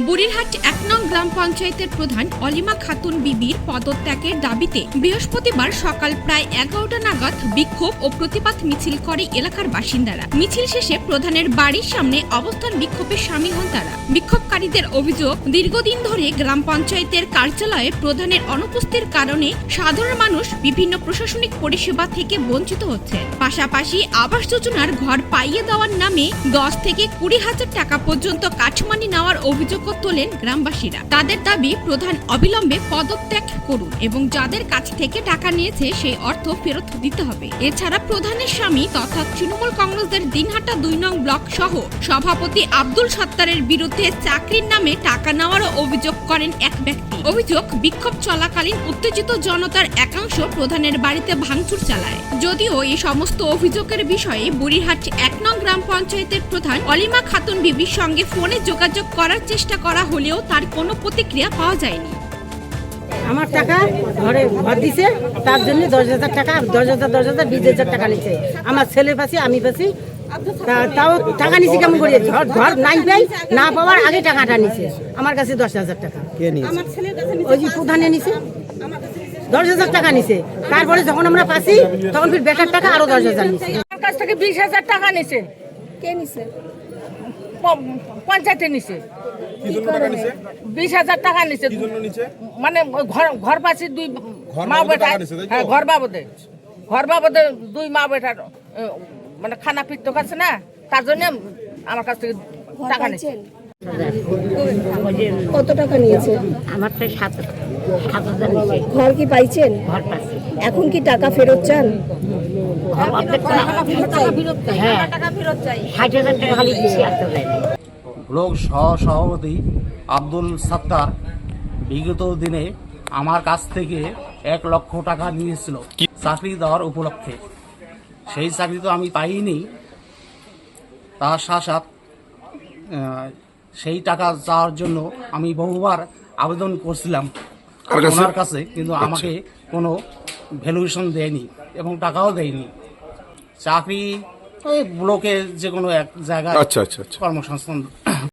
বুড়িরহাট ১ নং গ্রাম পঞ্চায়েতের প্রধান অলিমা খাতুন বিবির পদত্যাগের দাবিতে বৃহস্পতিবার সকাল প্রায় ১১টা নাগাদ বিক্ষোভ ও প্রতিবাদ মিছিল করে এলাকার বাসিন্দারা। মিছিল শেষে প্রধানের বাড়ির সামনে অবস্থান বিক্ষোভে শামিল হন তারা। বিক্ষোভকারীদের অভিযোগ, দীর্ঘদিন ধরে গ্রাম পঞ্চায়েতের কার্যালয়ে প্রধানের অনুপস্থিতির কারণে সাধারণ মানুষ বিভিন্ন প্রশাসনিক পরিষেবা থেকে বঞ্চিত হচ্ছে। পাশাপাশি আবাস যোজনার ঘর পাইয়ে দেওয়ার নামে ১০ থেকে ২০,০০০ টাকা পর্যন্ত কাটমানি নেওয়ার অভিযোগ তোলেন গ্রামবাসীরা। তাদের দাবি, প্রধান অবিলম্বে পদত্যাগ করুন এবং যাদের কাছ থেকে টাকা নিয়েছে সেই অর্থ ফেরত দিতে হবে। এছাড়া প্রধানের স্বামী তথা তৃণমূল কংগ্রেসের দিনহাটা ২ নং ব্লক সহ সভাপতি আব্দুল সত্তারের বিরুদ্ধে চাকরির নামে টাকা নেওয়ারও অভিযোগ করেন এক ব্যক্তি। অভিযোগ, বিক্ষোভ চলাকালীন উত্তেজিত জনতার একাংশ প্রধানের বাড়িতে ভাঙচুর চালায়। যদিও এই সমস্ত অভিযোগের বিষয়ে বুড়িরহাট ১ নং গ্রাম পঞ্চায়েতের প্রধান অলিমা খাতুন বিবির সঙ্গে ফোনে যোগাযোগ করার চেষ্টা করা হলেও তার কোনো প্রতিক্রিয়া পাওয়া যায়নি। আমার টাকা ঘর দিছে, তার জন্য ১০,০০০ টাকা ১০,০০০ ২০,০০০ টাকা নিচ্ছে। আমার ছেলে পাশে আমি পাশি, তাও টাকা নিচ্ছে কেমন করে? ঘর নাই পাই, না পাওয়ার আগে টাকাটা নিচ্ছে আমার কাছে ১০,০০০ টাকা। ওই যে প্রধানে নিছে ১০,০০০ টাকা নিছে। তারপরে যখন আমরা পাচ্ছি তখন ফির বেটার টাকা আরো ১০,০০০ নিচ্ছে। আমার কাছ থেকে ২০,০০০ টাকা নিছে। কে নিছে? পঞ্চায়েতে নিছে ২০,০০০ টাকা নিছে। মানে ঘর পাচ্ছি দুই মা বেটা, হ্যাঁ ঘর বাবদে ২ মা বেটার মানে খানা পিত্ত কাছে না, তার জন্য আমার কাছ থেকে টাকা নিচ্ছে। কত টাকা নিয়েছে? আমার তো ৭,০০০ নিচ্ছে। ঘর কি পাইছেন? ঘর পাচ্ছি, এখন কি টাকা ফেরত চান? হ্যাঁ ৬০,০০০ টাকা খালি দিচ্ছে। ব্লক সহসভাপতি আব্দুল সত্তার বিগত দিনে আমার কাছ থেকে ১ লক্ষ টাকা নিয়েছিল চাকরি দেওয়ার উপলক্ষে। সেই চাকরি তো আমি পাইনি। তার সাথে সেই টাকা চাওয়ার জন্য আমি বহুবার আবেদন করছিলাম ওনার কাছে, কিন্তু আমাকে কোনো ভ্যালুয়েশন দেয়নি এবং টাকাও দেয়নি। চাকরি ওই ব্লকে যে কোনো এক জায়গায় কর্মসংস্থান